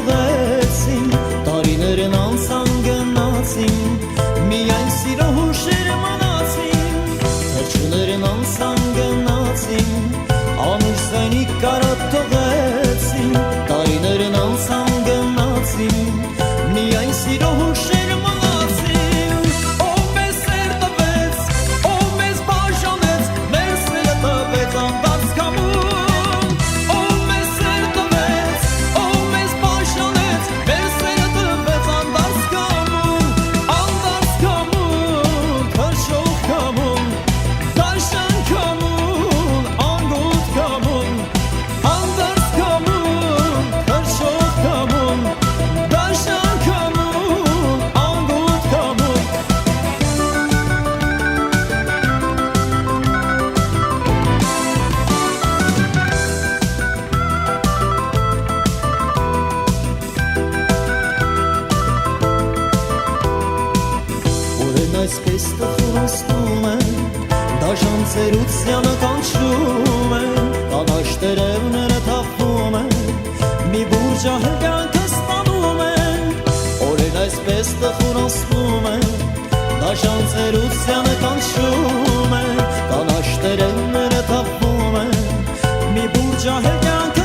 թողեցին, տարիներն անցան գնացին, միայն սիրո հուշեր մնացին, թրջուներն անցան գնացին, անուր սայնի կարատ թողեցին, տարիներն անցան գնացին, միայն սիրո հուշեր մնացին, ով մեզ սեր տվեց, ով մեզ բաժանեց, մեր սերը տվեց անդարձ կամուն, ով մեզ սեր տվեց, ով մեզ բաժանեց, մեր սերը տվեց անդարձ կամուն, թրջող կամուն, դաշան կամուն, անգութ կամուն, անդարձ կամուն, թրջող կամուն, դաշան կամուն, անգութ կամուն։ Օրերն այսպես տխրացնում են, դաշան ծերուցյանը կանչում են, կանաչ տերևները թափվում են, մի բուրջ ահեղ կյանքը ստանում են, օրերն այսպես տխրացնում են, դաշան ծերուցյանը կանչում են, կանաչ տերևները թափվում են, մի բուրջ ահեղ կյանքը